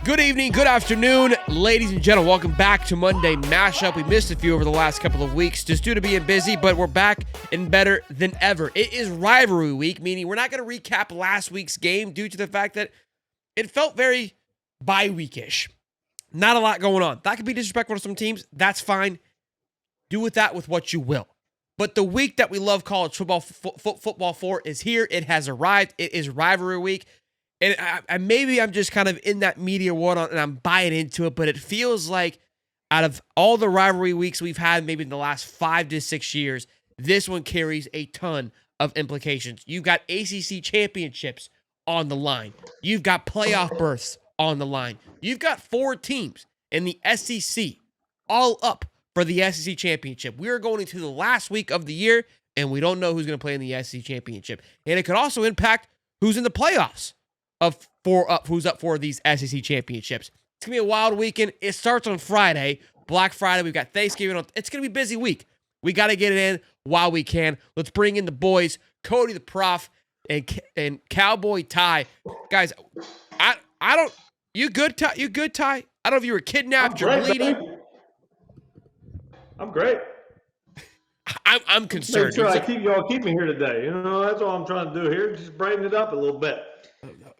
Good evening, good afternoon, ladies and gentlemen. Welcome back to Monday Mashup. We missed a few over the last couple of weeks just due to being busy, but we're back and better than ever. It is Rivalry Week, meaning we're not going to recap last week's game due to the fact that it felt very bye-weekish. Not a lot going on. That could be disrespectful to some teams. That's fine. Do with that with what you will. But the week that we love college football for is here. It has arrived. It is Rivalry Week. And maybe I'm just kind of in that media world and I'm buying into it, but it feels like out of all the rivalry weeks we've had maybe in the last 5 to 6 years, this one carries a ton of implications. You've got ACC championships on the line. You've got playoff berths on the line. You've got 4 teams in the SEC all up for the SEC championship. We are going into the last week of the year, and we don't know who's going to play in the SEC championship. And it could also impact who's in the playoffs. Who's up for these SEC championships. It's going to be a wild weekend. It starts on Friday, Black Friday. We've got Thanksgiving. It's going to be a busy week. We got to get it in while we can. Let's bring in the boys, Cody the Prof and Cowboy Ty. Guys, I don't, you good, Ty? You good, Ty? I don't know if you were kidnapped or bleeding. Baby. I'm great. I'm concerned. Make sure y'all keep me here today. You know, that's all I'm trying to do here. Just brighten it up a little bit.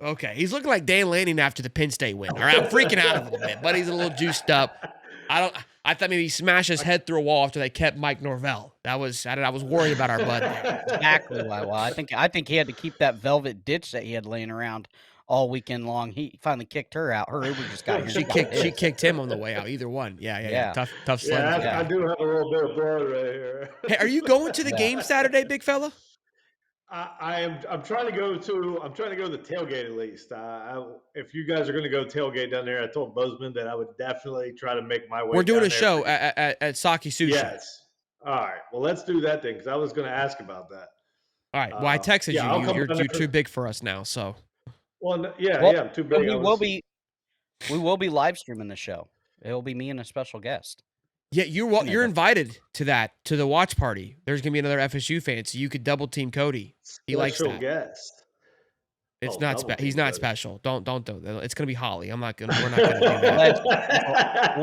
Okay, he's looking like Dan Lanning after the Penn State win. All right, I'm freaking out a little bit, but he's a little juiced up. I thought maybe he smashed his head through a wall after they kept Mike Norvell. I was worried about our bud there. Exactly. Well, I think he had to keep that velvet ditch that he had laying around all weekend long. He finally kicked her out. Her Uber just got here. She kicked him on the way out. Either one. Yeah. Tough sledding. Yeah, I do have a little bit of blood right here. Hey, are you going to the game Saturday, big fella? I'm trying to go to the tailgate at least. If you guys are going to go tailgate down there, I told Bozeman that I would definitely try to make my way. We're doing a show at Saki Sushi. Yes. All right. Well, let's do that thing because I was going to ask about that. All right. Well, I texted you. You're too big for us now. So. Well, I'm too big. We will be live streaming the show. It will be me and a special guest. Yeah, you're invited to the watch party. There's gonna be another FSU fan, so you could double team Cody. He likes that. Guest. It's not he's not special. Don't do that. It's gonna be Holly. We're not gonna do that.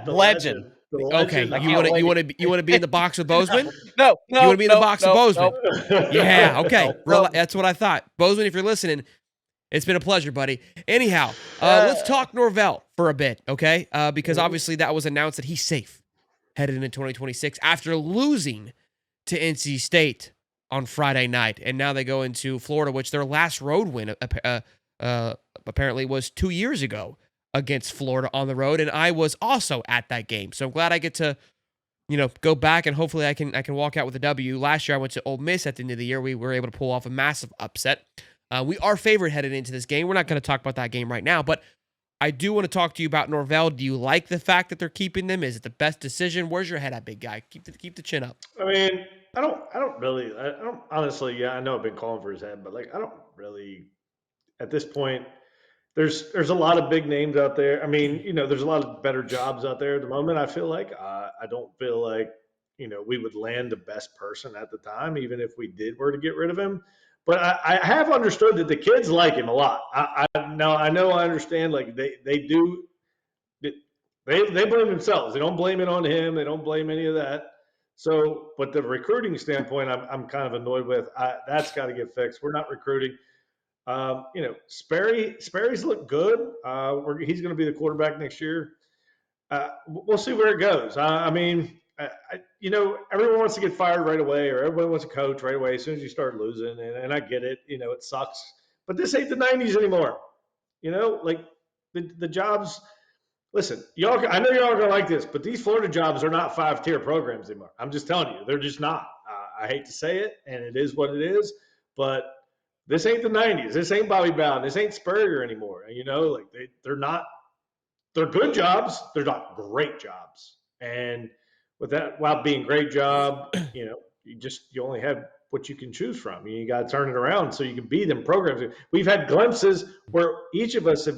Legend. Okay, you want to be in the box with Bozeman? No. You want to be in the box with Bozeman? No. Yeah. Okay. That's what I thought. Bozeman, if you're listening, it's been a pleasure, buddy. Anyhow, let's talk Norvell for a bit, okay? Because obviously that was announced that he's safe headed into 2026 after losing to NC State on Friday night. And now they go into Florida, which their last road win apparently was 2 years ago against Florida on the road. And I was also at that game. So I'm glad I get to, go back and hopefully I can walk out with a W. Last year I went to Ole Miss at the end of the year. We were able to pull off a massive upset. We are favored headed into this game. We're not going to talk about that game right now, but I do want to talk to you about Norvell. Do you like the fact that they're keeping them? Is it the best decision? Where's your head at, big guy? Keep the chin up. I mean, I don't honestly. Yeah, I know I've been calling for his head, but I don't really. At this point, there's a lot of big names out there. I mean, there's a lot of better jobs out there at the moment. I feel like I don't feel like we would land the best person at the time, even if we were to get rid of him. But I have understood that the kids like him a lot. I understand. They do. They blame themselves. They don't blame it on him. They don't blame any of that. So, but the recruiting standpoint, I'm kind of annoyed with. That's got to get fixed. We're not recruiting. Sperry's looked good. He's going to be the quarterback next year. We'll see where it goes. Everyone wants to get fired right away, or everyone wants to coach right away as soon as you start losing. And I get it. It sucks. But this ain't the 90s anymore. The jobs. Listen, y'all. I know y'all are gonna like this, but these Florida jobs are not 5-tier programs anymore. I'm just telling you, they're just not. I hate to say it, and it is what it is. But this ain't the 90s. This ain't Bobby Bowden. This ain't Spurrier anymore. They're not. They're good jobs. They're not great jobs. And with that, while being great job, you only have what you can choose from. You got to turn it around so you can be them programs. We've had glimpses where each of us have,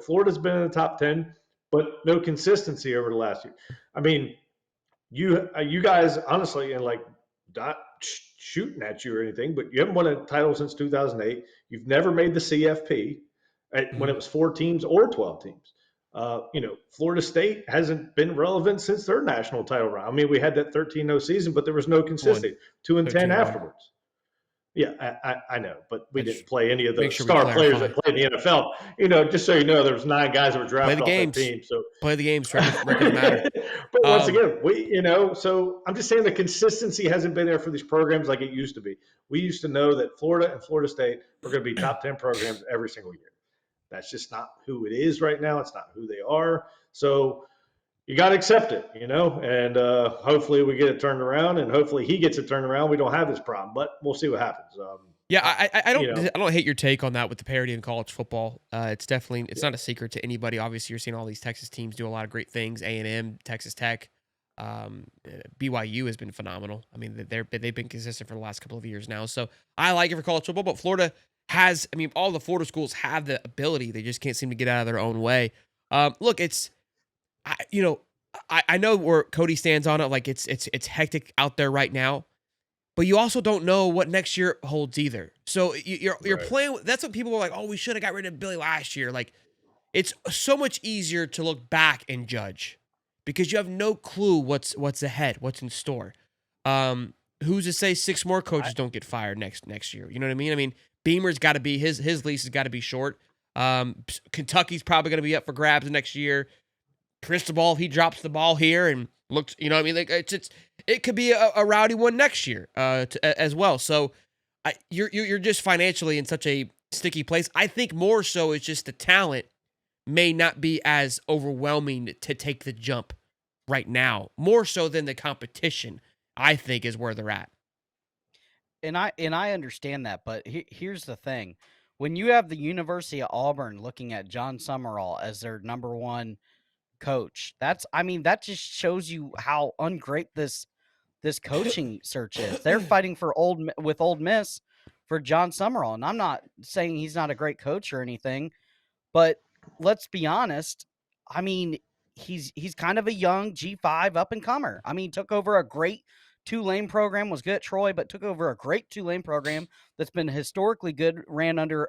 Florida's been in the top 10, but no consistency over the last year. I mean, you guys, honestly, and not shooting at you or anything, but you haven't won a title since 2008. You've never made the CFP. when it was 4 teams or 12 teams. Florida State hasn't been relevant since their national title run. I mean, we had that 13-0 season, but there was no consistency. 2-10 afterwards. Yeah, I know, but we didn't play any of the star players that played in the NFL. Just so you know, there was 9 guys that were drafted off that team. So play the games, records matter. But once again, so I'm just saying the consistency hasn't been there for these programs like it used to be. We used to know that Florida and Florida State were going to be top 10 programs every single year. That's just not who it is right now. It's not who they are. So you got to accept it, and hopefully we get it turned around, and hopefully he gets it turned around. We don't have this problem, but we'll see what happens. I don't hate your take on that with the parity in college football. It's not a secret to anybody. Obviously, you're seeing all these Texas teams do a lot of great things. A&M, Texas Tech, BYU has been phenomenal. I mean, they've been consistent for the last couple of years now. So I like it for college football, but Florida has. I mean, all the Florida schools have the ability. They just can't seem to get out of their own way. Look, I know where Cody stands on it. Like it's hectic out there right now, but you also don't know what next year holds either. So you're playing. That's what people were like. Oh, we should have got rid of Billy last year. Like it's so much easier to look back and judge because you have no clue what's ahead, what's in store. Who's to say 6 more coaches don't get fired next year? You know what I mean? I mean, Beamer's got to be his lease has got to be short. Kentucky's probably going to be up for grabs next year. Cristobal, if he drops the ball here and looks, I mean, like it could be a rowdy one next year as well. So you're just financially in such a sticky place. I think more so it's just the talent may not be as overwhelming to take the jump right now, more so than the competition. I think is where they're at. And I understand that, but here's the thing: when you have the University of Auburn looking at John Summerall as their number 1 coach, that just shows you how ungreat this coaching search is. They're fighting for with Ole Miss for John Summerall, and I'm not saying he's not a great coach or anything, but let's be honest. I mean, he's kind of a young G5 up and comer. I mean, took over a great Tulane program, was good at Troy, but took over a great Tulane program that's been historically good, ran under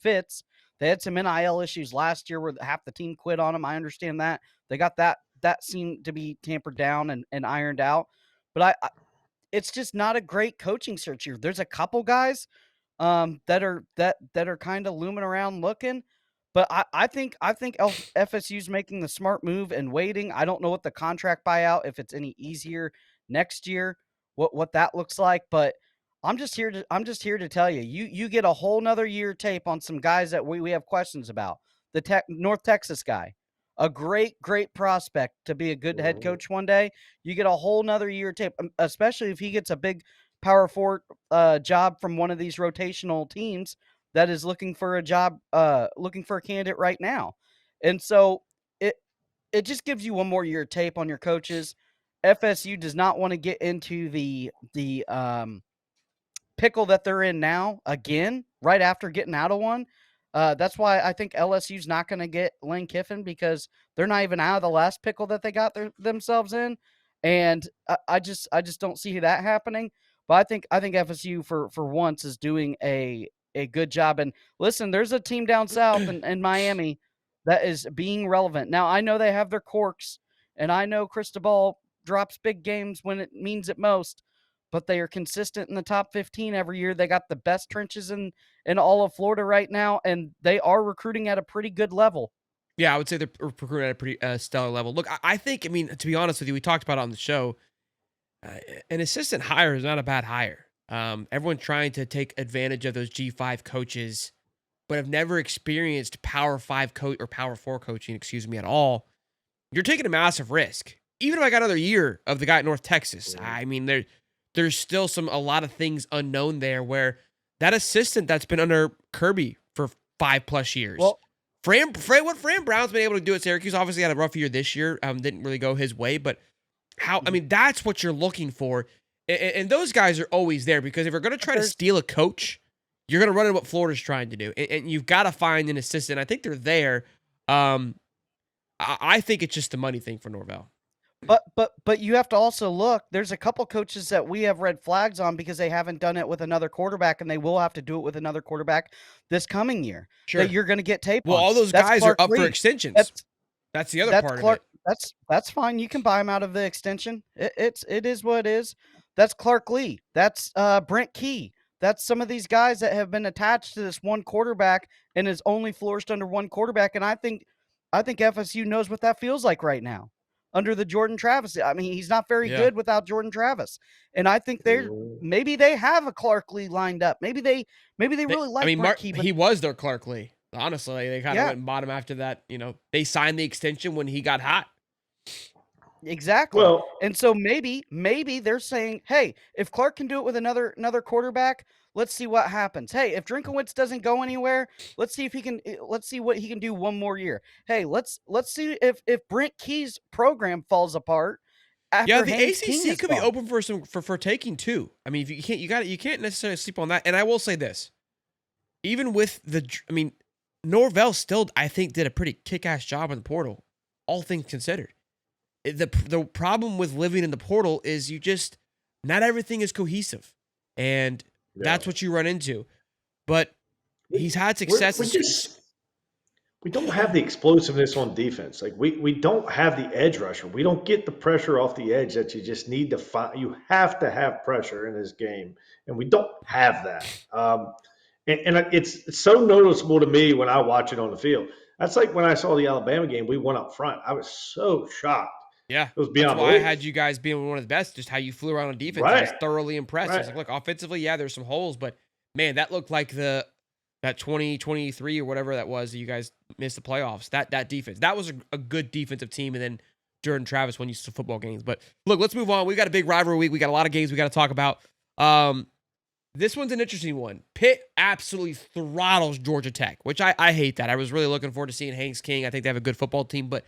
Fitz. They had some NIL issues last year where half the team quit on them. I understand that. They got that seemed to be tampered down and ironed out. But it's just not a great coaching search here. There's a couple guys that are kind of looming around looking. But I think FSU's making the smart move and waiting. I don't know what the contract buyout, if it's any easier next year, what that looks like. But I'm just here to tell you, you get a whole nother year tape on some guys that we have questions about. The North Texas guy, a great prospect to be a good head coach one day. You get a whole nother year tape, especially if he gets a big Power 4 job from one of these rotational teams that is looking for a job, looking for a candidate right now. And so it just gives you one more year tape on your coaches. FSU does not want to get into the pickle that they're in now again, right after getting out of one. That's why I think LSU's not going to get Lane Kiffin, because they're not even out of the last pickle that they got themselves in. And I just don't see that happening. But I think FSU for once is doing a good job. And listen, there's a team down south in Miami that is being relevant. Now, I know they have their quirks, and I know Cristobal drops big games when it means it most, but they are consistent in the top 15 every year. They got the best trenches in all of Florida right now, and they are recruiting at a pretty good level. Yeah, I would say they're recruiting at a pretty stellar level. Look, I think, to be honest with you, we talked about it on the show, an assistant hire is not a bad hire. Everyone trying to take advantage of those G5 coaches, but have never experienced Power 5 coach or Power 4 coaching, at all. You're taking a massive risk. Even if I got another year of the guy at North Texas, I mean, there's still a lot of things unknown there, where that assistant that's been under Kirby for 5+ years. Well, what Fran Brown's been able to do at Syracuse, obviously had a rough year this year, didn't really go his way, but that's what you're looking for. And those guys are always there, because if you're going to try to steal a coach, you're going to run into what Florida's trying to do. And you've got to find an assistant. I think they're there. I think it's just the money thing for Norvell. But you have to also look. There's a couple coaches that we have red flags on because they haven't done it with another quarterback, and they will have to do it with another quarterback this coming year. Sure. That you're going to get tape Well, on. all those That's guys are Clark up for Lee. extensions. That's the other That's part Clark. of it. That's fine. You can buy him out of the extension. It is what it is. That's Clark Lee. That's Brent Key. That's some of these guys that have been attached to this one quarterback and has only flourished under one quarterback. And I think FSU knows what that feels like right now under the Jordan Travis. I mean, he's not very good without Jordan Travis. And I think maybe they have a Clark Lee lined up. Maybe they really like Brent Key. But he was their Clark Lee. Honestly, they kind of went and bought him after that. They signed the extension when he got hot. Exactly. Well, and so maybe they're saying, hey, if Clark can do it with another quarterback, let's see what happens. Hey, if Drinkowitz doesn't go anywhere, let's see what he can do one more year. Hey, let's see if Brent Key's program falls apart. After the Haynes ACC King could be open for taking too. I mean, if you can't necessarily sleep on that. And I will say this, even with Norvell still, I think, did a pretty kick-ass job in the portal, all things considered. The problem with living in the portal is not everything is cohesive, and that's what you run into. But he's had success. We don't have the explosiveness on defense. Like we don't have the edge rusher. We don't get the pressure off the edge that you just need to find. You have to have pressure in this game, and we don't have that. And it's so noticeable to me when I watch it on the field. That's like when I saw the Alabama game, we went up front. I was so shocked. Yeah, it was beyond that's why belief. I had you guys being one of the best, just how you flew around on defense. Right. I was thoroughly impressed. Right. I was like, look, offensively, there's some holes, but man, that looked like that 2023 or whatever that was that you guys missed the playoffs. That defense. That was a good defensive team, and then Jordan Travis won you some football games. But look, let's move on. We got a big rivalry week. We got a lot of games we got to talk about. This one's an interesting one. Pitt absolutely throttles Georgia Tech, which I hate that. I was really looking forward to seeing Haynes King. I think they have a good football team, but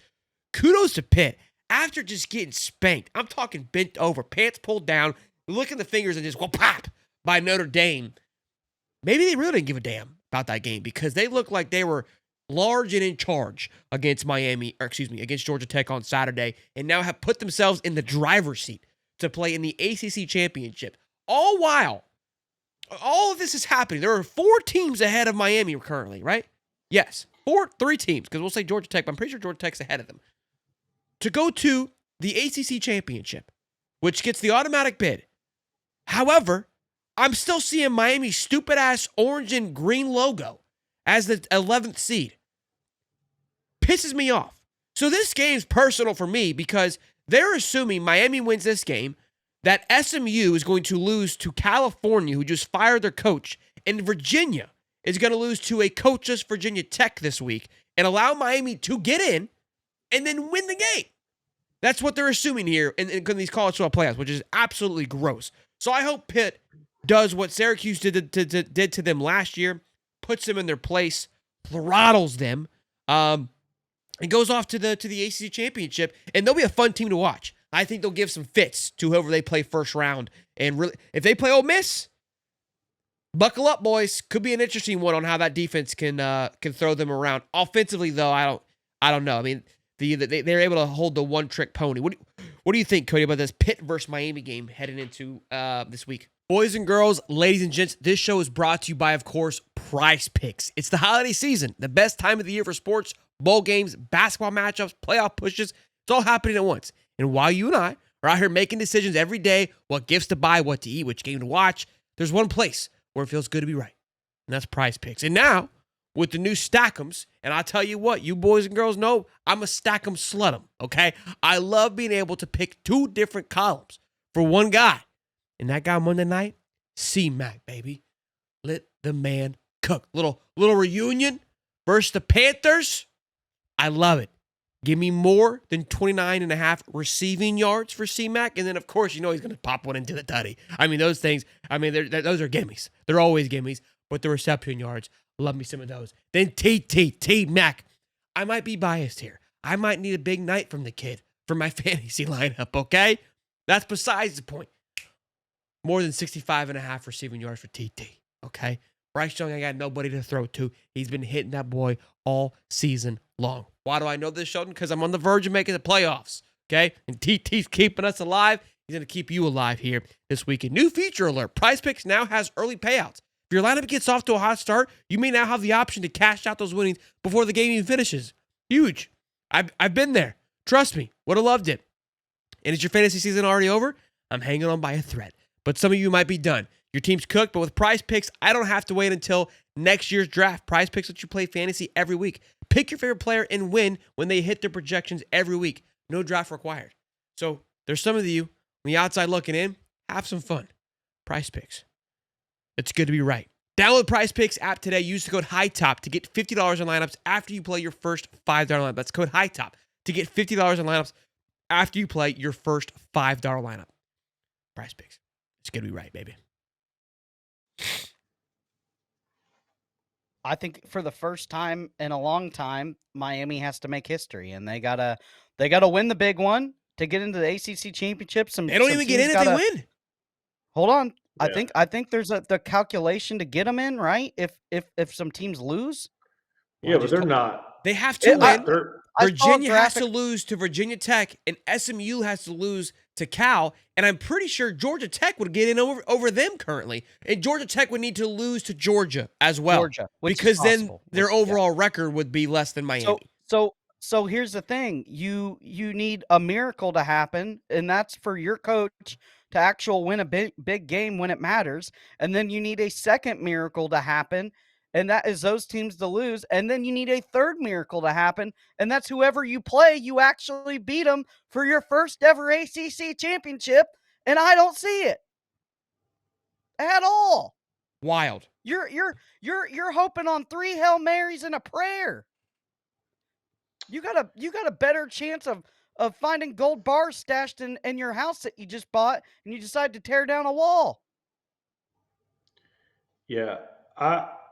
kudos to Pitt. After just getting spanked, I'm talking bent over, pants pulled down, look at the fingers and just go pop by Notre Dame. Maybe they really didn't give a damn about that game because they looked like they were large and in charge against against Georgia Tech on Saturday, and now have put themselves in the driver's seat to play in the ACC championship. All while all of this is happening, there are 4 teams ahead of Miami currently, right? Yes, 3 teams, because we'll say Georgia Tech, but I'm pretty sure Georgia Tech's ahead of them, to go to the ACC championship, which gets the automatic bid. However, I'm still seeing Miami's stupid-ass orange and green logo as the 11th seed. Pisses me off. So this game's personal for me because they're assuming Miami wins this game, that SMU is going to lose to California, who just fired their coach, and Virginia is going to lose to a coachless Virginia Tech this week and allow Miami to get in and then win the game. That's what they're assuming here in these college football playoffs, which is absolutely gross. So I hope Pitt does what Syracuse did to them last year, puts them in their place, throttles them, and goes off to the ACC championship, and they'll be a fun team to watch. I think they'll give some fits to whoever they play first round, and really, if they play Ole Miss, buckle up, boys. Could be an interesting one on how that defense can throw them around. Offensively, though, I don't know. I mean, they're able to hold the one-trick pony. What do you think, Cody, about this Pitt versus Miami game heading into this week? Boys and girls, ladies and gents, this show is brought to you by, of course, Prize Picks. It's the holiday season, the best time of the year for sports, bowl games, basketball matchups, playoff pushes. It's all happening at once. And while you and I are out here making decisions every day, what gifts to buy, what to eat, which game to watch, there's one place where it feels good to be right, and that's Prize Picks. And now, with the new Stack'ems, and I'll tell you what, you boys and girls know, I'm a Stack'em slut'em, okay? I love being able to pick 2 different columns for one guy. And that guy Monday night, C-Mac, baby. Let the man cook. Little reunion versus the Panthers. I love it. Give me more than 29.5 receiving yards for C-Mac. And then, of course, you know he's going to pop one into the tutty. I mean, those things, those are gimmies. They're always gimmies. But the reception yards, love me some of those. Then T-Mac. I might be biased here. I might need a big night from the kid for my fantasy lineup, okay? That's besides the point. More than 65.5 receiving yards for TT, okay? Bryce Young, I got nobody to throw to. He's been hitting that boy all season long. Why do I know this, Sheldon? Because I'm on the verge of making the playoffs. okay? And TT's keeping us alive. He's going to keep you alive here this weekend. New feature alert. PrizePicks now has early payouts. If your lineup gets off to a hot start, you may now have the option to cash out those winnings before the game even finishes. Huge. I've been there. Trust me. Would have loved it. And is your fantasy season already over? I'm hanging on by a thread. But some of you might be done. Your team's cooked, but with PrizePicks, I don't have to wait until next year's draft. PrizePicks lets you play fantasy every week. Pick your favorite player and win when they hit their projections every week. No draft required. So there's some of you on the outside looking in. Have some fun. PrizePicks. It's good to be right. Download PrizePicks app today. Use the code Hightop to get $50 in lineups after you play your first $5 lineup. That's code Hightop to get $50 in lineups after you play your first $5 lineup. PrizePicks. It's good to be right, baby. I think for the first time in a long time, Miami has to make history, and they gotta win the big one to get into the ACC championship. They don't even get in if they win. Hold on, Yeah. I think there's the calculation to get them in, right? If some teams lose, Yeah, but they're not. They have to win. I saw a Virginia has graphic- to lose to Virginia Tech, and SMU has to lose to Cal, and I'm pretty sure Georgia Tech would get in over them currently, and Georgia Tech would need to lose to Georgia as well, Georgia, which is because then possible. their overall record would be less than Miami. So here's the thing: you need a miracle to happen, and that's for your coach to actually win a big game when it matters, and then you need a second miracle to happen. And that is those teams to lose. And then you need a third miracle to happen. And that's whoever you play, you actually beat them for your first ever ACC championship. And I don't see it at all. Wild. You're hoping on 3 Hail Marys and a prayer. You got a better chance of finding gold bars stashed in your house that you just bought, and you decide to tear down a wall. Yeah,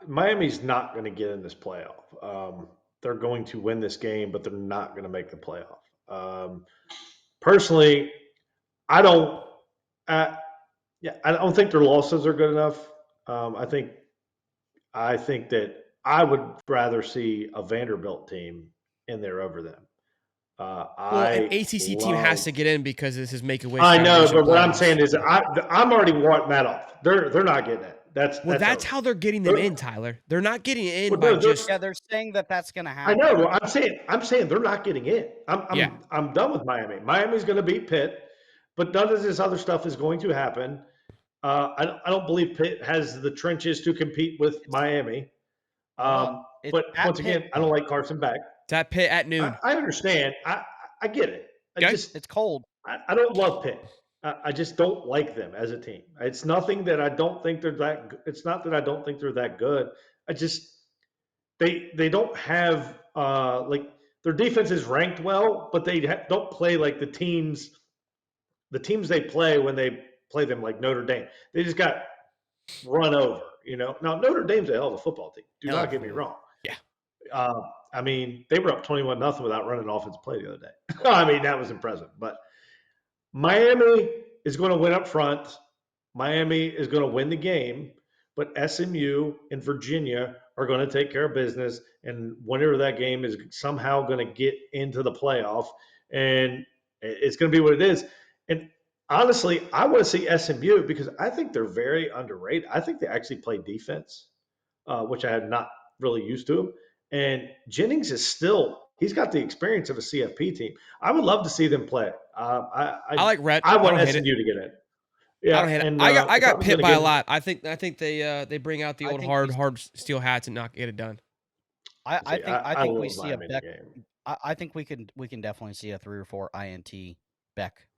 Miami's not going to get in this playoff. They're going to win this game, but they're not going to make the playoff. Personally, I don't. I don't think their losses are good enough. I think that I would rather see a Vanderbilt team in there over them. An ACC team has to get in because this is Make-A-Wish. I know, Foundation but what playoffs. I'm saying is I'm already wanting that off. They're not getting it. That's how they're getting them in, Tyler. They're not getting in Well, by they're- just. Yeah, they're saying that's going to I happen. know. Well, I'm saying they're not getting in. I'm done with Miami. Miami's going to beat Pitt, but none of this other stuff is going to happen. I don't believe Pitt has the trenches to compete with Miami. It's But at once again, Pitt. I don't like Carson Beck. It's at Pitt at noon. I understand. I get it. Okay. It's cold. I don't love Pitt. I just don't like them as a team. It's nothing that I don't think they're that. It's not that I don't think they're that good. I just they don't have like their defense is ranked well, but they don't play like the teams they play when they play them like Notre Dame. They just got run over. Now Notre Dame's a hell of a football team. Do not get me wrong. Yeah. I mean, they were up 21-0 without running an offensive play the other day. I mean, that was impressive. But Miami is going to win up front. Miami is going to win the game. But SMU and Virginia are going to take care of business. And whenever that game is somehow going to get into the playoff, and it's going to be what it is. And honestly, I want to see SMU because I think they're very underrated. I think they actually play defense, which I have not really used to them. And Jennings he's got the experience of a CFP team. I would love to see them play. I like Rhett. I want don't hate SMU it. to get in. Yeah, I don't hate and, it. I got Pitt by a get, lot. I think they bring out the I old think hard steel hats and not get it done. I think we love see a Miami in the Beck. game. I think we can definitely see a 3 or 4 INT Beck.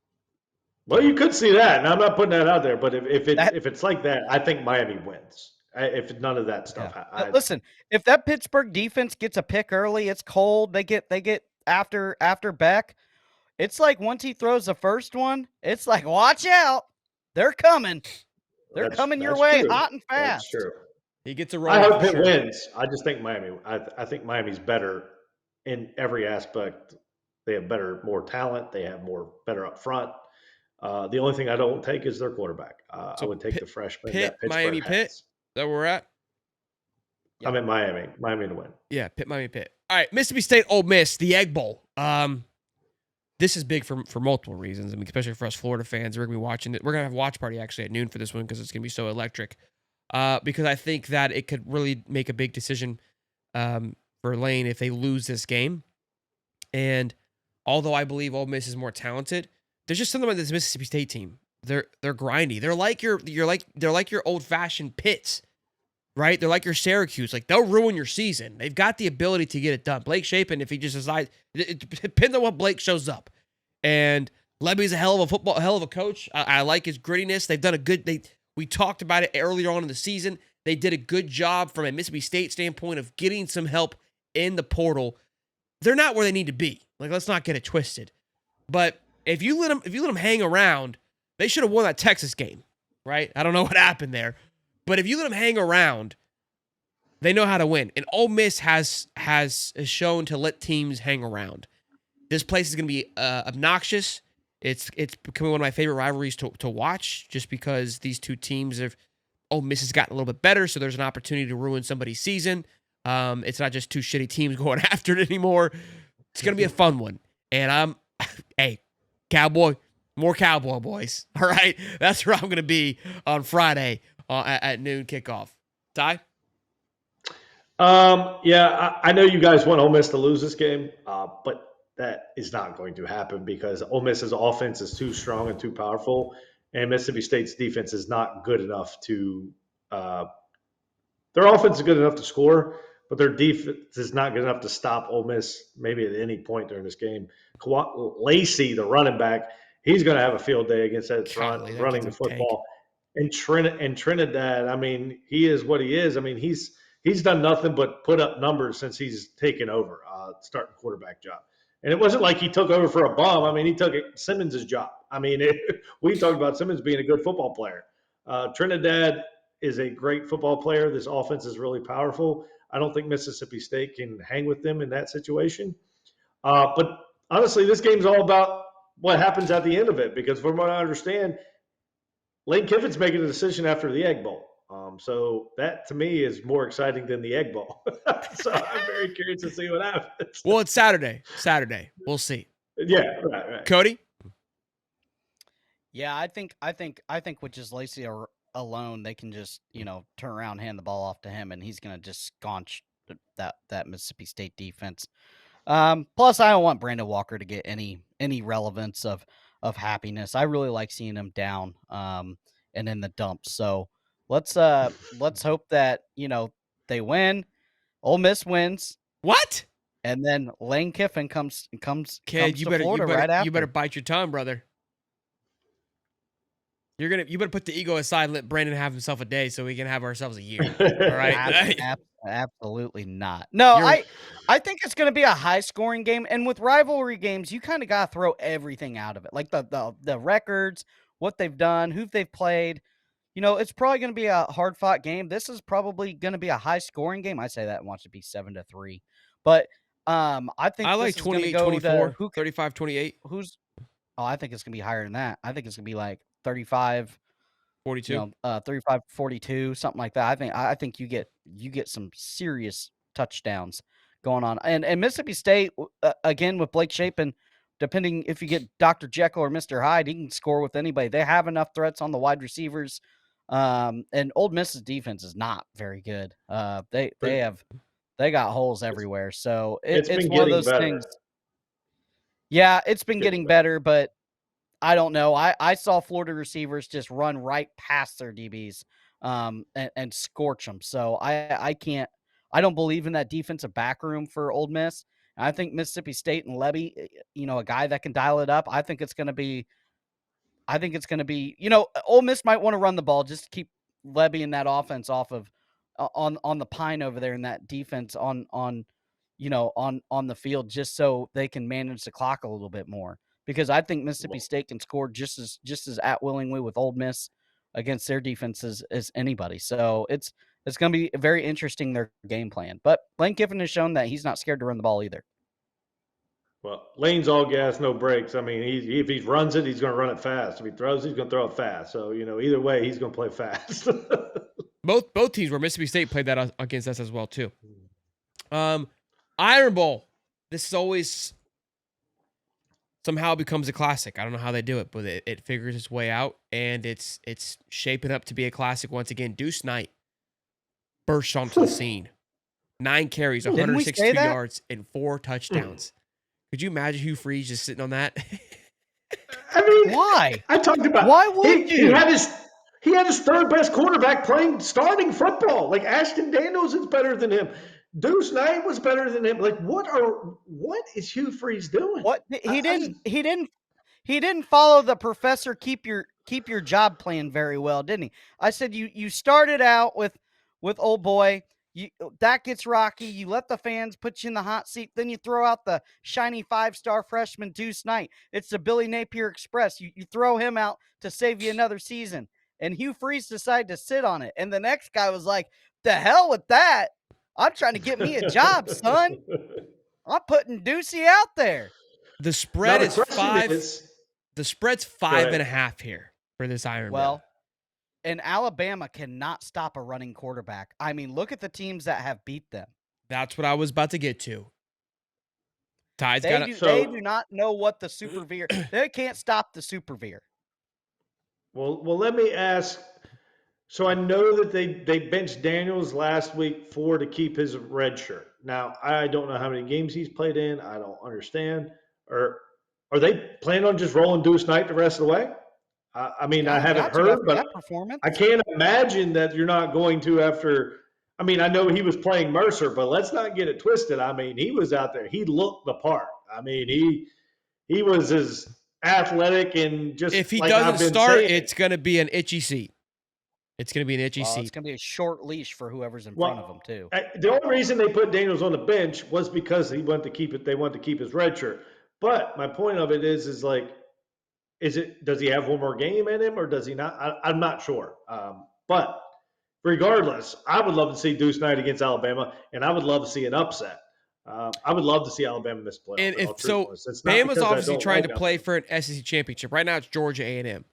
Well, you could see that, and I'm not putting that out there. But if it's like that, I think Miami wins. If none of that stuff, Yeah. Listen, if that Pittsburgh defense gets a pick early, it's cold. They get after Beck. It's like once he throws the first one, it's like watch out, they're coming. They're coming your way, hot and fast. That's true. He gets a roll. I hope Pitt wins. I just think Miami. I think Miami's better in every aspect. They have more talent. They have better up front. The only thing I don't take is their quarterback. I would take the freshman. Pitt, Miami, Pitt. Is that where we're at? Yep. I'm in Miami. Miami to win. Yeah, Pitt, Miami, Pitt. All right, Mississippi State, Ole Miss, the Egg Bowl. this is big for multiple reasons. I mean, especially for us Florida fans, we're gonna be watching it. We're gonna have a watch party actually at noon for this one because it's gonna be so electric. Because I think that it could really make a big decision for Lane if they lose this game. And although I believe Ole Miss is more talented, there's just something about this Mississippi State team. They're grindy. They're like your old fashioned Pitts, right? They're like your Syracuse. Like they'll ruin your season. They've got the ability to get it done. Blake Shapen, if he just decides, it depends on what Blake shows up. And Levy's a hell of a coach. I like his grittiness. They've done a good. We talked about it earlier on in the season. They did a good job from a Mississippi State standpoint of getting some help in the portal. They're not where they need to be. Like, let's not get it twisted. But if you let them hang around, they should have won that Texas game, right? I don't know what happened there, but if you let them hang around, they know how to win. And Ole Miss has shown to let teams hang around. This place is going to be obnoxious. It's becoming one of my favorite rivalries to watch, just because these two teams have. Ole Miss has gotten a little bit better, so there's an opportunity to ruin somebody's season. It's not just two shitty teams going after it anymore. It's going to be a fun one. And hey, more Cowboy boys. All right? That's where I'm going to be on Friday at noon kickoff. Ty? Yeah, I know you guys want Ole Miss to lose this game, but that is not going to happen because Ole Miss's offense is too strong and too powerful, and Mississippi State's defense is not good enough to their offense is good enough to score, but their defense is not good enough to stop Ole Miss maybe at any point during this game. Lacey, the running back, he's going to have a field day against that front, running the football. And Trinidad, I mean, he is what he is. I mean, he's done nothing but put up numbers since he's taken over, starting quarterback job. And it wasn't like he took over for a bum. I mean, he took Simmons' job. I mean, we talked about Simmons being a good football player. Trinidad is a great football player. This offense is really powerful. I don't think Mississippi State can hang with them in that situation. But honestly, this game's all about what happens at the end of it, because from what I understand, Lane Kiffin's making a decision after the Egg Bowl. So that, to me, is more exciting than the Egg Bowl. So I'm very curious to see what happens. Well, it's Saturday. We'll see. Yeah, right. Cody? Yeah, I think with just Lacey alone, they can just, turn around, hand the ball off to him, and he's going to just sconch that Mississippi State defense. Plus, I don't want Brandon Walker to get any relevance of happiness. I really like seeing him down and in the dumps. So let's hope that they win. Ole Miss wins. What? And then Lane Kiffin comes Kid, to Florida right after. You better bite your tongue, brother. You better put the ego aside and let Brandon have himself a day so we can have ourselves a year. All right? Absolutely not. No, I think it's going to be a high-scoring game. And with rivalry games, you kind of got to throw everything out of it, like the records, what they've done, who they've played. It's probably going to be a hard-fought game. This is probably going to be a high-scoring game. I say that and watch it be 7-3. But I think I like 28-24, 35-28. I think it's going to be higher than that. I think it's going to be like 35 42, 35-42, something like that. I think you get some serious touchdowns going on. And Mississippi State, again, with Blake Shapen, depending if you get Dr. Jekyll or Mr. Hyde, he can score with anybody. They have enough threats on the wide receivers. And Ole Miss's defense is not very good. They got holes everywhere. So it's one of those things. Yeah, it's been getting better, but I don't know. I saw Florida receivers just run right past their DBs and scorch them. So I don't believe in that defensive back room for Ole Miss. And I think Mississippi State and Levy, a guy that can dial it up. I think it's going to be, Ole Miss might want to run the ball just to keep Levy and that offense off of on the pine over there in that defense on the field, just so they can manage the clock a little bit more. Because I think Mississippi State can score just as at-willingly with Ole Miss against their defenses as anybody. So it's going to be very interesting, their game plan. But Lane Kiffin has shown that he's not scared to run the ball either. Well, Lane's all gas, no brakes. I mean, if he runs it, he's going to run it fast. If he throws, he's going to throw it fast. So, either way, he's going to play fast. Both teams where Mississippi State played that against us as well, too. Iron Bowl. This is always somehow becomes a classic. I don't know how they do it, but it figures its way out, and it's shaping up to be a classic once again. Deuce Knight burst onto the scene. 9 carries, Didn't we say 162 that? yards, and 4 touchdowns. Could you imagine Hugh Freeze just sitting on that? I mean, Why? I talked about Why would he you? had his third best quarterback playing starting football. Like Ashton Daniels is better than him. Deuce Knight was better than him. Like what is Hugh Freeze doing? What he didn't follow the professor keep your job plan very well, didn't he? I said you started out with old boy. That gets rocky. You let the fans put you in the hot seat. Then you throw out the shiny 5-star freshman Deuce Knight. It's the Billy Napier Express. You throw him out to save you another season. And Hugh Freeze decided to sit on it. And the next guy was like, "The hell with that! I'm trying to get me a job, son. I'm putting Deucey out there." The spread is five. Is, the spread's 5.5 here for this Iron Well, Man. and Alabama cannot stop a running quarterback. I mean, look at the teams that have beat them. That's what I was about to get to. Ty's They got they do not know what the super veer. They can't stop the super veer. Well, let me ask. So I know that they benched Daniels last week to keep his red shirt. Now I don't know how many games he's played in. I don't understand. Or are they planning on just rolling Deuce Knight the rest of the way? I mean, I haven't heard, but I can't imagine that you're not going to after. I mean, I know he was playing Mercer, but let's not get it twisted. I mean, he was out there. He looked the part. I mean, he was as athletic and just. If he like doesn't start, it's going to be an itchy seat. It's going to be an itchy seat. It's going to be a short leash for whoever's in front of him too. The only reason they put Daniels on the bench was because he wanted to keep it. They wanted to keep his red shirt. But my point of it is like, does he have one more game in him or does he not? I'm not sure. But regardless, I would love to see Deuce Knight against Alabama, and I would love to see an upset. I would love to see Alabama miss playoffs. And Bama's obviously trying to play for an SEC championship. Right now, it's Georgia A&M.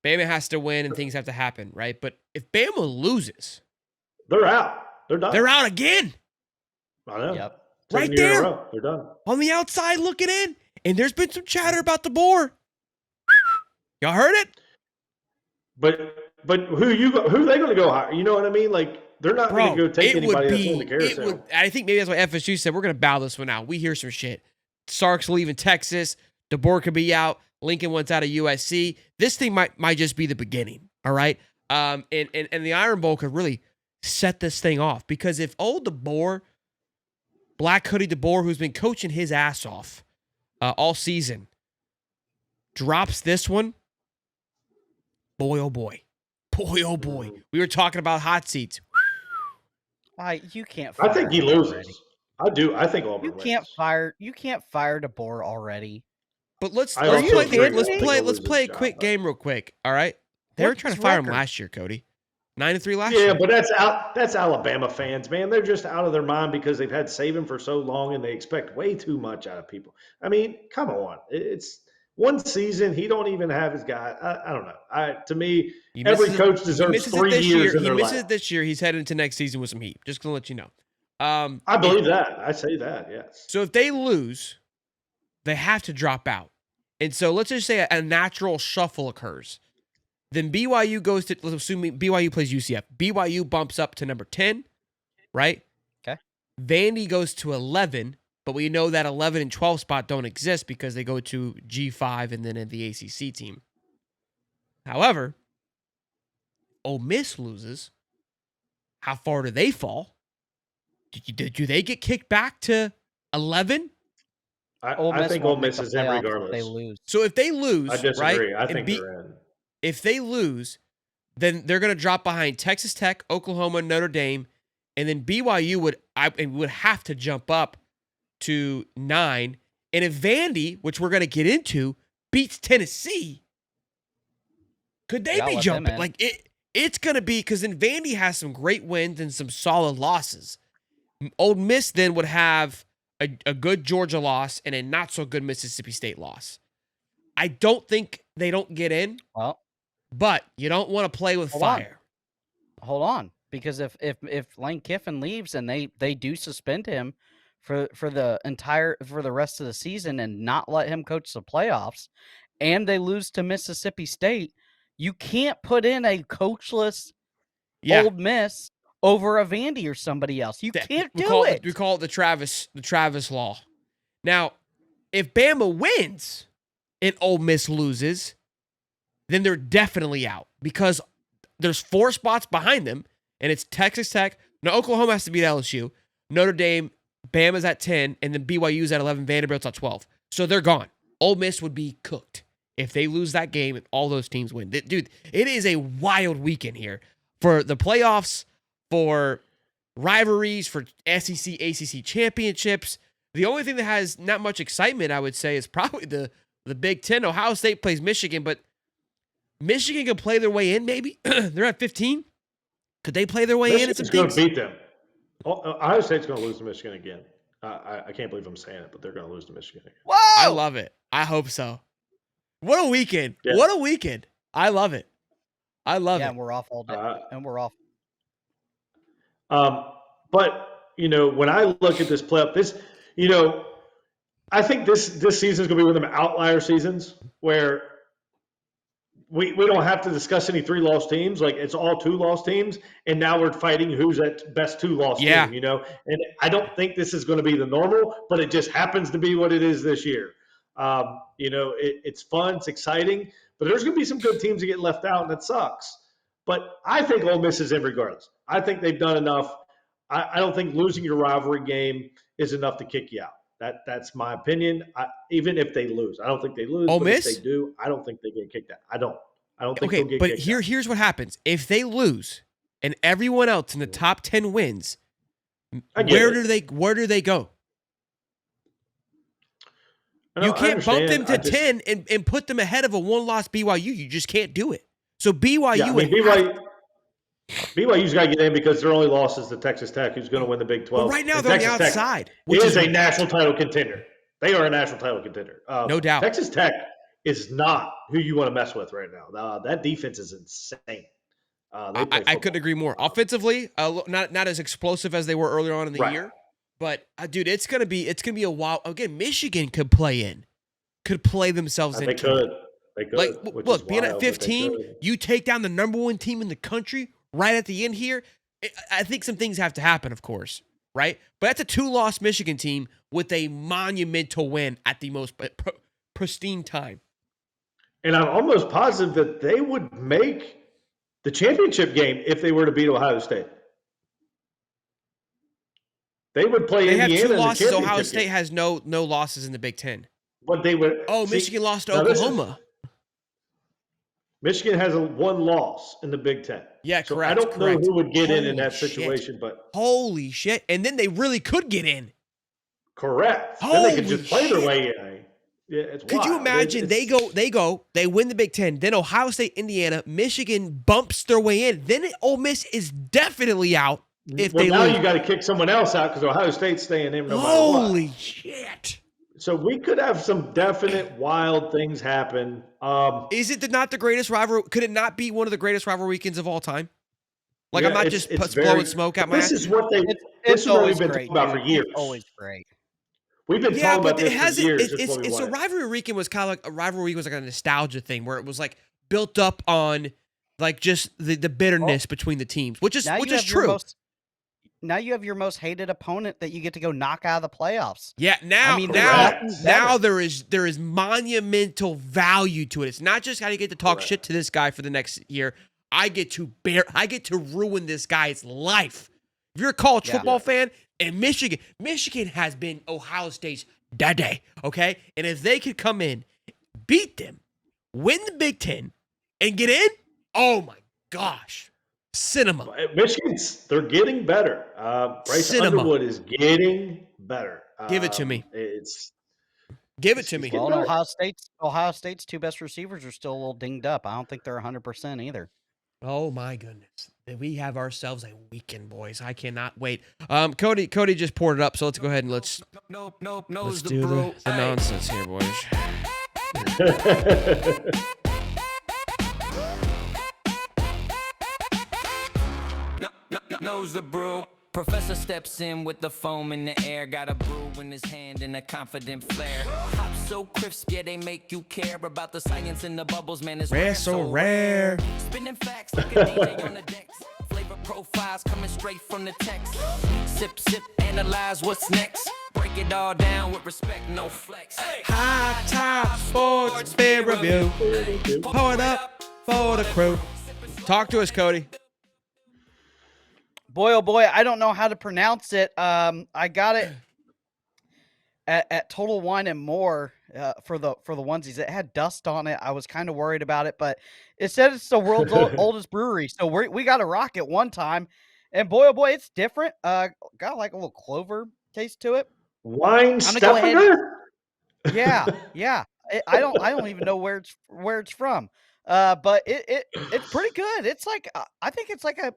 Bama has to win and things have to happen, right? But if Bama loses, they're out. They're done. They're out again. I know. Yep. Right there. They're done. On the outside looking in. And there's been some chatter about the board. Y'all heard it? But who are they going to go hire? You know what I mean? Like they're not going to go take anybody that's on the carousel. I think maybe that's what FSU said. We're going to bow this one out. We hear some shit. Sark's leaving Texas. DeBoer could be out. Lincoln wants out of USC. This thing might just be the beginning. All right. And the Iron Bowl could really set this thing off because if old DeBoer, Black Hoodie DeBoer, who's been coaching his ass off all season, drops this one, boy, oh boy. Boy, oh boy. We were talking about hot seats. You can't fire I think he loses. Already. I do. I think Auburn wins. You can't fire DeBoer already. But let's play a quick game real quick. All right. They were trying to fire him last year, Cody. 9-3 last year. Yeah, but that's Alabama fans, man. They're just out of their mind because they've had Saban for so long and they expect way too much out of people. I mean, come on. It's one season. He don't even have his guy. I don't know. To me, every coach deserves 3 years in their life. He misses it this year. He's headed into next season with some heat. Just going to let you know. I believe that. I say that, yes. So if they lose, they have to drop out. And so let's just say a natural shuffle occurs. Then BYU goes to, let's assume BYU plays UCF. BYU bumps up to number 10, right? Okay. Vandy goes to 11, but we know that 11 and 12 spot don't exist because they go to G5 and then in the ACC team. However, Ole Miss loses. How far do they fall? Do they get kicked back to 11? I think Ole Miss is in regardless. They lose. So if they lose, I disagree. Right, I think they're in. If they lose, then they're going to drop behind Texas Tech, Oklahoma, Notre Dame, and then BYU would have to jump up to 9. And if Vandy, which we're going to get into, beats Tennessee, could they be jumping? Like it's going to be because then Vandy has some great wins and some solid losses. Ole Miss then would have a good Georgia loss and a not so good Mississippi State loss. I don't think they don't get in. Well, but you don't want to play with fire. Hold on, because if Lane Kiffin leaves and they do suspend him for the rest of the season and not let him coach the playoffs, and they lose to Mississippi State, you can't put in a coachless Old Miss over a Vandy or somebody else. You can't do it. We call it the Travis law. Now, if Bama wins and Ole Miss loses, then they're definitely out because there's 4 spots behind them, and it's Texas Tech. Now, Oklahoma has to beat LSU. Notre Dame, Bama's at 10, and then BYU's at 11, Vanderbilt's at 12. So they're gone. Ole Miss would be cooked if they lose that game and all those teams win. Dude, it is a wild weekend here for the playoffs, for rivalries, for SEC, ACC championships. The only thing that has not much excitement, I would say, is probably the Big Ten. Ohio State plays Michigan, but Michigan can play their way in, maybe. They're at 15. Could they play their way in? Michigan's going to beat them. Ohio State's going to lose to Michigan again. I can't believe I'm saying it, but they're going to lose to Michigan again. Whoa! I love it. I hope so. What a weekend. Yeah. What a weekend. I love it. I love it. Yeah, and we're off all day. And we're off. But, when I look at this playoff, I think this season is going to be one of them outlier seasons where we don't have to discuss any 3-loss teams. Like, it's all 2-loss teams, and now we're fighting who's that best 2-loss team, And I don't think this is going to be the normal, but it just happens to be what it is this year. It's fun, it's exciting, but there's going to be some good teams that get left out, and that sucks. But I think Ole Miss is in regardless. I think they've done enough. I don't think losing your rivalry game is enough to kick you out. That's my opinion. Even if they lose, I don't think they lose. Ole but Miss? If they do, I don't think they get kicked out. I don't think they'll get but kicked out. here's what happens. If they lose and everyone else in the top 10 wins, where do they go? You can't bump them to 10 and put them ahead of a 1-loss BYU. You just can't do it. So BYU's got to get in because their only loss is to Texas Tech, who's going to win the Big 12. But right now, and they're on Texas the outside. It is a national title contender. They are a national title contender. No doubt. Texas Tech is not who you want to mess with right now. That defense is insane. I couldn't agree more. Offensively, not as explosive as they were earlier on in the year. But, dude, it's gonna be a while. Again, Michigan could play themselves into it. They could. Like, look, being at 15, you take down the number 1 team in the country right at the end here. I think some things have to happen, of course, right? But that's a 2-loss Michigan team with a monumental win at the most pristine time. And I'm almost positive that they would make the championship game if they were to beat Ohio State. They would play Indiana. They have 2 losses. In the Ohio State game. has no losses in the Big Ten. But they would. Michigan lost to Oklahoma. Michigan has 1 loss in the Big Ten. Yeah, so correct. I don't know who would get in that shit. situation, but holy shit! And then they really could get in. Correct. Holy then they could just play their way in. Yeah, it's Could wild. you imagine they win the Big Ten, then Ohio State, Indiana, Michigan bumps their way in, then Ole Miss is definitely out if they now lose. You got to kick someone else out because Ohio State's staying in no matter what. Holy shit! So we could have some definite wild things happen. Is it not the greatest rivalry? Could it not be one of the greatest rivalry weekends of all time? Like, yeah, I'm not just blowing smoke at my ass. This is what we've been talking about for years. It's always great. We've been talking about this for years. It's a rivalry weekend was kind of like a rivalry weekend was like a nostalgia thing where it was like built up on like just the bitterness between the teams, which is true. Now you have your most hated opponent that you get to go knock out of the playoffs. Yeah, now there is monumental value to it. It's not just how you get to talk shit to this guy for the next year. I get to ruin this guy's life. If you're a college football fan, and Michigan has been Ohio State's daddy, okay? And if they could come in, beat them, win the Big Ten, and get in, oh my gosh. Cinema. They're getting better. Bryce Underwood is getting better. Give it to me. Give it to me. Well, Ohio State's 2 best receivers are still a little dinged up. I don't think they're 100% either. Oh my goodness. We have ourselves a weekend, boys. I cannot wait. Cody just poured it up, so let's go ahead and let's do the nonsense here, boys. Knows the brew. Professor steps in with the foam in the air, got a brew in his hand and a confident flair. Hop so crisp, yeah, they make you care about the science in the bubbles, man. It's Rare, so rare. Spinning facts like a DJ on the decks. Flavor profiles coming straight from the text. Sip, sip, analyze what's next. Break it all down with respect, no flex. Hightop Sports Beer Review. Pour it up for the crew. Talk to us, Cody. Boy, oh boy, I don't know how to pronounce it. I got it at Total Wine and More for the onesies. It had dust on it. I was kind of worried about it, but it said it's the world's oldest brewery, so we got to rock it one time. And boy, oh boy, it's different. Got like a little clover taste to it. Wine I'm gonna go ahead. Steffinger? Yeah. I don't even know where it's from. But it's pretty good. It's like I think it's like a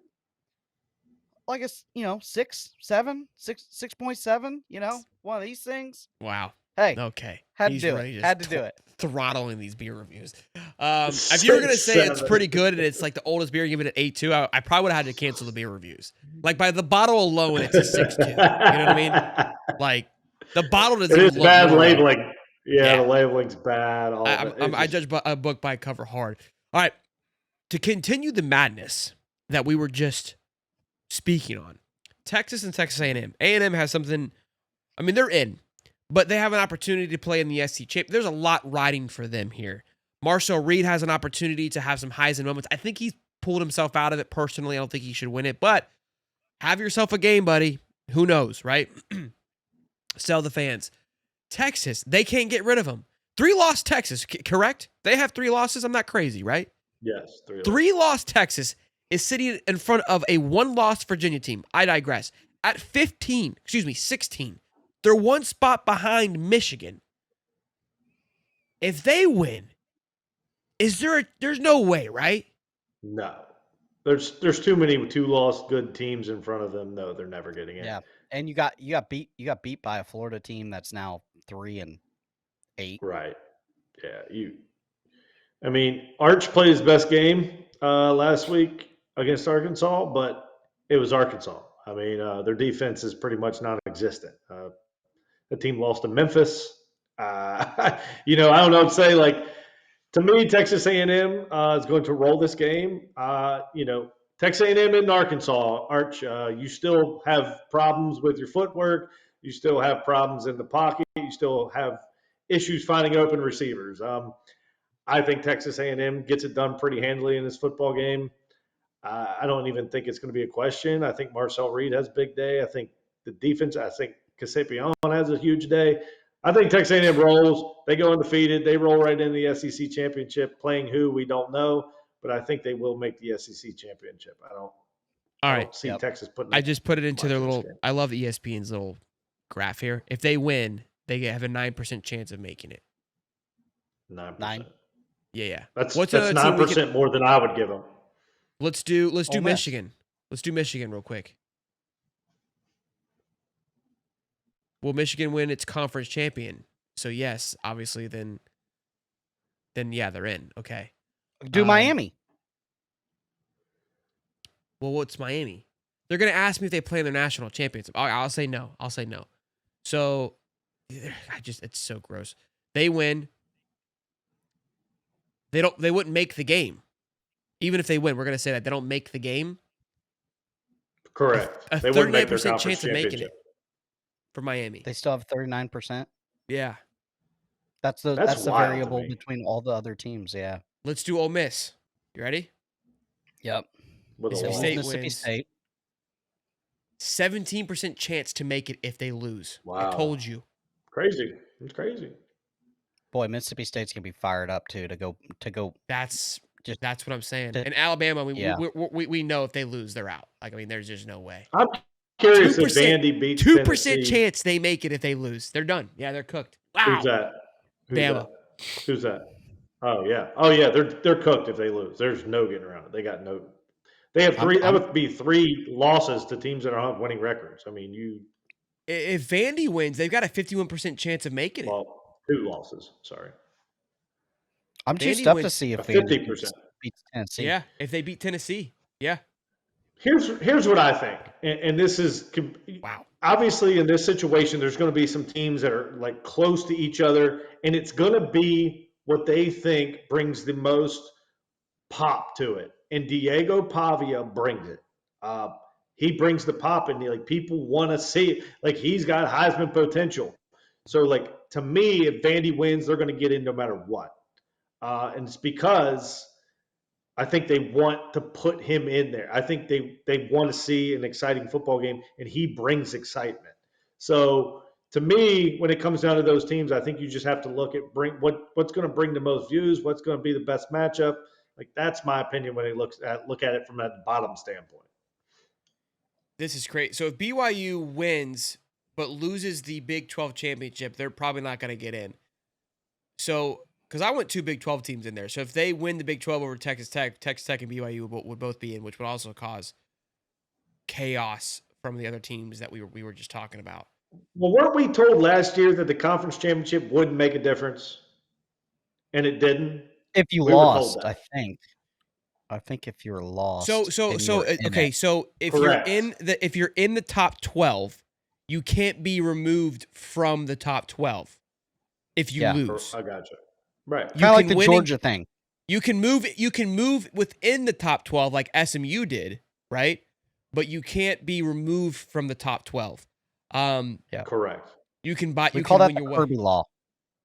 6.7, one of these things. Wow. Hey, Okay. had to do it. Throttling these beer reviews. If you were gonna say it's pretty good and it's like the oldest beer, give it an 8.2. I probably would have had to cancel the beer reviews. Like by the bottle alone, it's a 6.2. You know what I mean? Like the bottle doesn't. It is look bad right. labeling. Yeah, the labeling's bad. I judge a book by cover hard. All right. To continue the madness that we were just speaking on, Texas and Texas A&M. A&M has something. I mean, they're in, but they have an opportunity to play in the SEC Championship. There's a lot riding for them here. Marcel Reed has an opportunity to have some highs and moments. I think he's pulled himself out of it personally. I don't think he should win it, but have yourself a game, buddy. Who knows, right? Sell the fans. Texas, they can't get rid of them. 3-loss Texas, correct? They have 3 losses. I'm not crazy, right? Yes, 3-loss Texas is sitting in front of a 1-loss Virginia team. I digress. At 16. They're 1 spot behind Michigan. If they win, there's no way, right? No. There's too many 2-loss good teams in front of them. No, they're never getting in. Yeah. And you got beat by a Florida team that's now 3-8. Right. Yeah. I mean, Arch played his best game last week against Arkansas, but it was Arkansas. I mean, their defense is pretty much non-existent. The team lost to Memphis. I don't know what to say. Like, to me, Texas A&M is going to roll this game. Texas A&M and Arkansas, Arch, you still have problems with your footwork. You still have problems in the pocket. You still have issues finding open receivers. I think Texas A&M gets it done pretty handily in this football game. I don't even think it's going to be a question. I think Marcel Reed has a big day. I think the defense, I think Casapion has a huge day. I think Texas A&M rolls. They go undefeated. They roll right into the SEC championship. Playing who, we don't know, but I think they will make the SEC championship. I don't see Texas putting. I just put it into their little. I love ESPN's little graph here. If they win, they have a 9% chance of making it. 9%. Yeah. That's 9% more than I would give them. Let's do Michigan. Let's do Michigan real quick. Will Michigan win its conference champion? So yes, obviously then yeah, they're in. Okay. Do Miami. Well, what's Miami? They're going to ask me if they play in their national championship. I'll say no. So it's so gross. They win. They wouldn't make the game. Even if they win, we're going to say that they don't make the game. Correct. A they wouldn't make their 39% chance of making it for Miami. They still have 39%. Yeah. That's the variable between all the other teams, yeah. Let's do Ole Miss. You ready? Yep. Mississippi State. 17% chance to make it if they lose. Wow. I told you. Crazy. It's crazy. Boy, Mississippi State's gonna be fired up too to go. That's what I'm saying. And Alabama, we know if they lose, they're out. Like, I mean, there's just no way. I'm curious if Vandy beats 2% chance they make it if they lose. They're done. Yeah, they're cooked. Wow. Who's that? Bama. Who's that? Oh yeah. They're cooked if they lose. There's no getting around it. They got no. They have 3. That would be 3 losses to teams that are winning records. I mean, if Vandy wins, they've got a 51% chance of making it. Well, 2 losses. Sorry. I'm juiced up to see if 50% beats Tennessee. Yeah, if they beat Tennessee. Yeah. Here's what I think, and this is Wow. obviously in this situation. There's going to be some teams that are like close to each other, and it's going to be what they think brings the most pop to it. And Diego Pavia brings it. Uh, he brings the pop, and like people want to see it. Like he's got Heisman potential. So like to me, if Vandy wins, they're going to get in no matter what, and it's because I think they want to put him in there. I think they want to see an exciting football game, and he brings excitement. So to me, when it comes down to those teams, I think you just have to look at what's going to bring the most views, what's going to be the best matchup. Like that's my opinion when it look at it from that bottom standpoint. This is great. So if BYU wins but loses the Big 12 championship, they're probably not going to get in. So, because I want two Big 12 teams in there. So if they win the Big 12 over Texas Tech and BYU would both be in, which would also cause chaos from the other teams that we were just talking about. Well, weren't we told last year that the conference championship wouldn't make a difference, and it didn't? If you We were told lost, that. I think if you're lost, So and you were in okay. it. So if Correct. you're in the top 12, you can't be removed from the top 12 if you Yeah. lose. I got you. Right. Kind of like can the win Georgia thing. You can move within the top 12 like SMU did, right? But you can't be removed from the top 12. Yeah. Correct. You can buy. We You call can that win the your Kirby way. law.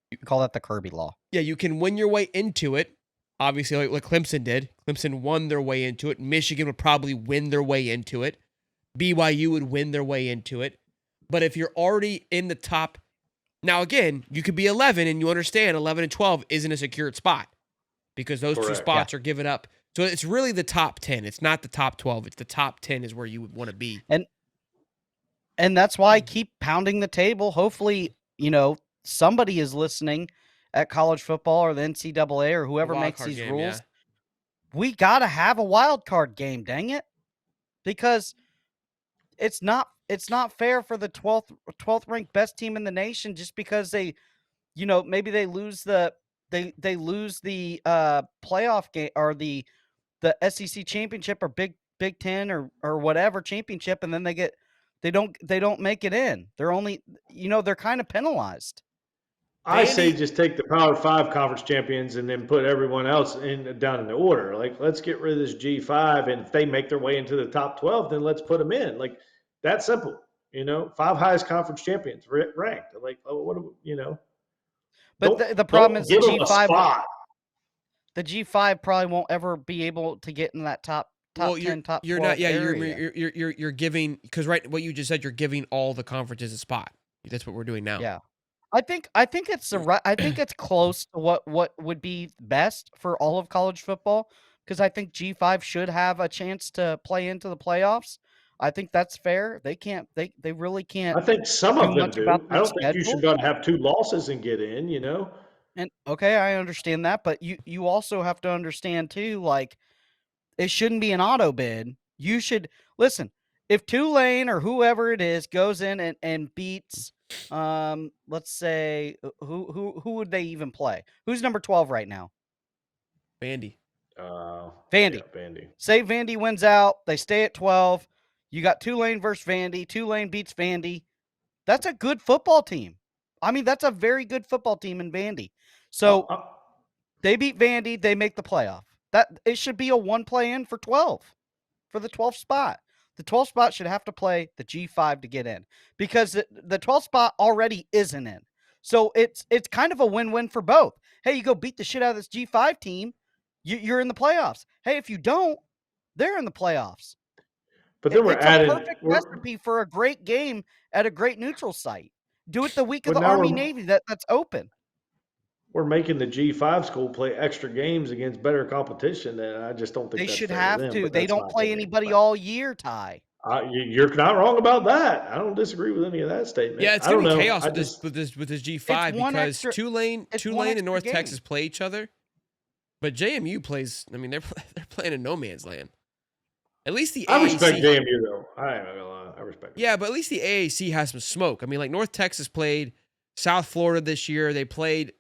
You can call that the Kirby law. Yeah, you can win your way into it. Obviously, like Clemson did. Clemson won their way into it. Michigan would probably win their way into it. BYU would win their way into it. But if you're already in the top, now again, you could be 11, and you understand 11 and 12 isn't a secured spot because those two Correct. spots are given up. So it's really the top 10. It's not the top 12. It's the top 10 is where you would want to be. And that's why I keep pounding the table. Hopefully, somebody is listening at college football or the NCAA or whoever wild makes card these game, rules. yeah. We got to have a wild card game, dang it. Because it's not fair for the 12th ranked best team in the nation just because they, maybe they lose the playoff game or the SEC championship or Big 10 or whatever championship, and then they don't make it in. They're only, they're kind of penalized. I say just take the Power 5 conference champions and then put everyone else down in the order. Like, let's get rid of this G5, and if they make their way into the top 12, then let's put them in. Like, that's simple. 5 highest conference champions ranked. Like, oh, what do But the problem is give them a spot. The G5 probably won't ever be able to get in that top 10, top 12 you're not. Yeah, area. you're giving because right what you just said. You're giving all the conferences a spot. That's what we're doing now. Yeah. I think it's I think it's close to what would be best for all of college football because I think G5 should have a chance to play into the playoffs. I think that's fair. They really can't. I think some of them much do. about I their don't think you should have 2 losses and get in. And okay, I understand that, but you also have to understand too, like it shouldn't be an auto bid. You should listen. If Tulane or whoever it is goes in and beats, let's say who would they even play? Who's number 12 right now? Vandy. Vandy. Yeah, Vandy. Say Vandy wins out, they stay at 12. You got Tulane versus Vandy. Tulane beats Vandy. That's a good football team. I mean, that's a very good football team in Vandy. So they beat Vandy, they make the playoff. That it should be a one play in for 12 for the 12th spot. The 12th spot should have to play the G5 to get in because the 12th spot already isn't in. So it's kind of a win-win for both. Hey, you go beat the shit out of this G5 team, you're in the playoffs. Hey, if you don't, they're in the playoffs. But then It's a perfect recipe for a great game at a great neutral site. Do it the week of the Army-Navy that's open. We're making the G5 school play extra games against better competition, and I just don't think they that's should fair have them, to. but They that's don't my play opinion. anybody all year, Ty. You're not wrong about that. I don't disagree with any of that statement. Yeah, it's I gonna don't be know. chaos I with just- this G5 because Tulane and North game. Texas play each other, but JMU plays. I mean, they're playing in no man's land. At least the I AAC. respect JMU though. I ain't gonna lie. I respect. Yeah, but at least the AAC has some smoke. I mean, like North Texas played South Florida this year. They played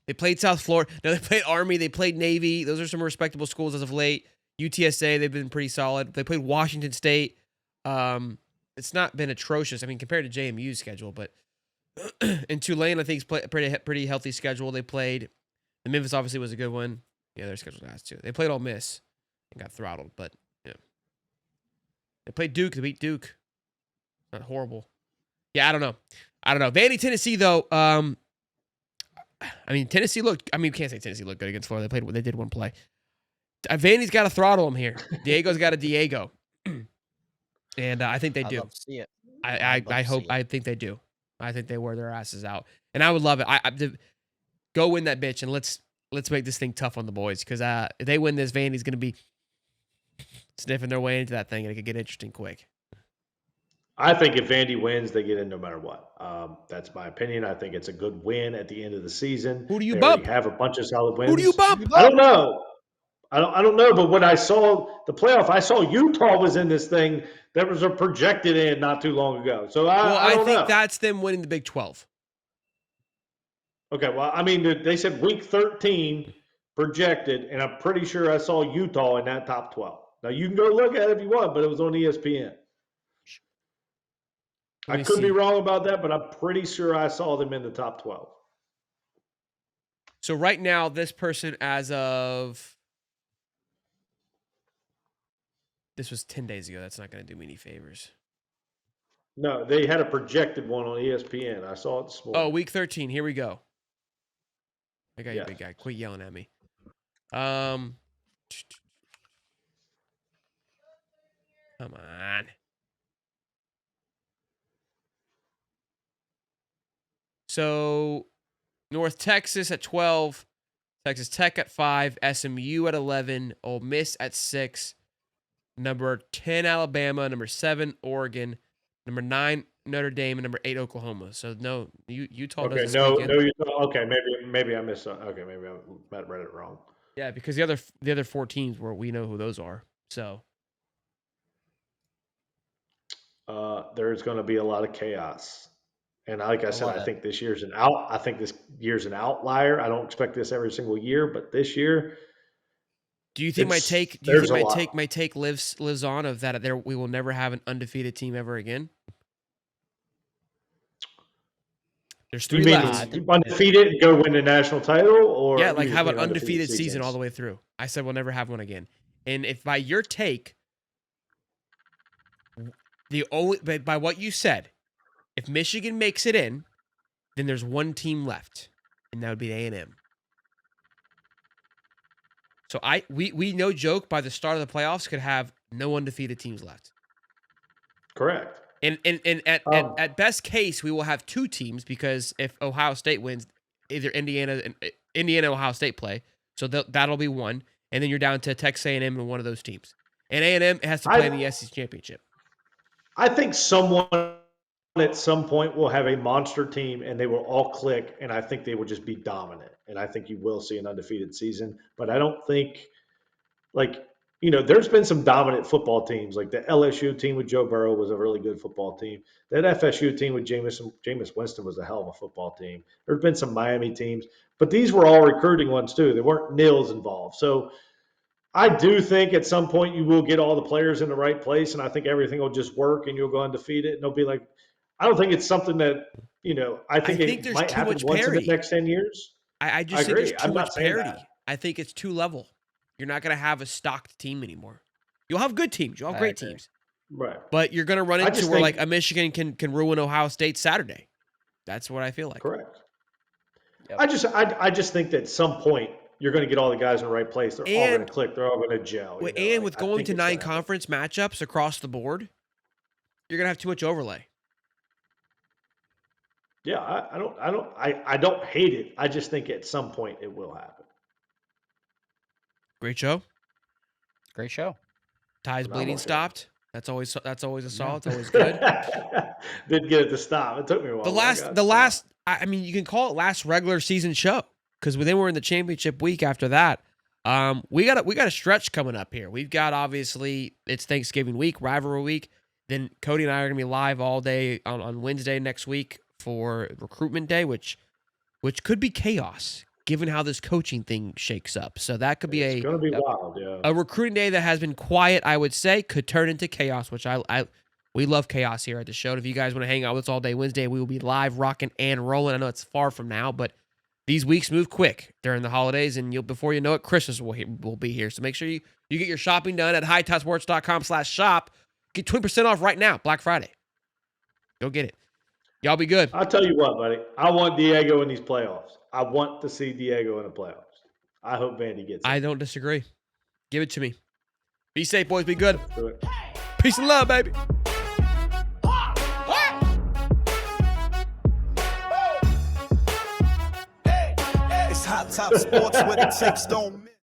They played South Florida. No, they played Army. They played Navy. Those are some respectable schools as of late. UTSA, they've been pretty solid. They played Washington State. It's not been atrocious. I mean, compared to JMU's schedule, but in Tulane, I think it's pretty healthy schedule. They played. The Memphis obviously was a good one. Yeah, their schedule has too. They played Ole Miss and got throttled, but yeah. They played Duke. They beat Duke. Not horrible. Yeah, I don't know. Vandy, Tennessee, though. I mean, Tennessee looked. I mean, we can't say Tennessee looked good against Florida. They did one play. Vandy's got to throttle them here. Diego's got a Diego, and I think they do. I'd love to see it. I think they do. I think they wear their asses out, and I would love it. Go win that bitch, and let's make this thing tough on the boys, because if they win this, Vandy's going to be sniffing their way into that thing, and it could get interesting quick. I think if Vandy wins, they get in no matter what. That's my opinion. I think it's a good win at the end of the season. Who do you they bump? Have a bunch of solid wins. Who do you bump? I don't know. I don't know. But when I saw the playoff, I saw Utah was in this thing that was a projected in not too long ago. So I don't think know. that's them winning the Big 12. Okay. Well, I mean, they said week 13 projected, and I'm pretty sure I saw Utah in that top 12. Now you can go look at it if you want, but it was on ESPN. I could be wrong about that, but I'm pretty sure I saw them in the top 12. So right now, this person, as of this was 10 days ago. That's not going to do me any favors. No, they had a projected one on ESPN. I saw it this morning. Oh, week 13. Here we go. I got you, big guy. Quit yelling at me. Come on. So, North Texas at 12, Texas Tech at 5, SMU at 11, Ole Miss at 6, number 10 Alabama, number 7 Oregon, number 9 Notre Dame, and number 8 Oklahoma. So no, Utah doesn't. No, Utah. Okay, maybe I missed something. Okay, maybe I read it wrong. Yeah, because the other 4 teams we know who those are. So there's going to be a lot of chaos. And like I said, I think this year's an outlier. I don't expect this every single year, but this year, do you think my take lives on of that we will never have an undefeated team ever again? There's 3 left. Undefeated and go win the national title, or like have an undefeated season all the way through. I said we'll never have one again. And if by your take, by what you said, if Michigan makes it in, then there's 1 team left, and that would be A&M. So we no joke, by the start of the playoffs could have no undefeated teams left. Correct. And at best case, we will have 2 teams, because if Ohio State wins, either Indiana Ohio State play, so that'll be 1, and then you're down to Texas A&M and one of those teams. And A&M has to play in the SEC championship. I think someone at some point will have a monster team, and they will all click, and I think they will just be dominant. And I think you will see an undefeated season, but I don't think, there's been some dominant football teams. Like the LSU team with Joe Burrow was a really good football team. That FSU team with Jameis Winston was a hell of a football team. There's been some Miami teams, but these were all recruiting ones too. There weren't nils involved. So I do think at some point you will get all the players in the right place, and I think everything will just work, and you'll go undefeated. And they'll be like, I don't think it's something that, I think it might happen once in the next 10 years. I just think there's too much parity. I think it's too level. You're not going to have a stocked team anymore. You'll have good teams. You'll have great teams. Right. But you're going to run into where a Michigan can ruin Ohio State Saturday. That's what I feel like. Correct. Yep. I just think that at some point you're going to get all the guys in the right place. They're all going to click. They're all going to gel. And with going to 9 conference matchups across the board, you're going to have too much overlay. Yeah, I don't hate it. I just think at some point it will happen. Great show. Great show. Ty's bleeding stopped. That's always a solid. It's always good. Didn't get it to stop. It took me a while. The last. I mean, you can call it last regular season show, because then we're in the championship week after that. We got a stretch coming up here. We've got, obviously, it's Thanksgiving week, Rivalry week. Then Cody and I are gonna be live all day on Wednesday next week for recruitment day, which could be chaos. given how this coaching thing shakes up. So that could be It's going to be wild, yeah. a recruiting day that has been quiet, I would say, could turn into chaos, which we love chaos here at the show. And if you guys want to hang out with us all day Wednesday, we will be live, rocking, and rolling. I know it's far from now, but these weeks move quick during the holidays, and before you know it, Christmas will be here. So make sure you get your shopping done at hightopsports.com/shop. Get 20% off right now, Black Friday. Go get it. Y'all be good. I'll tell you what, buddy. I want Diego in these playoffs. I want to see Diego in the playoffs. I hope Vandy gets it. I don't disagree. Give it to me. Be safe, boys. Be good. Do it. Peace and love, baby. It's Hightop Sports where the text don't miss.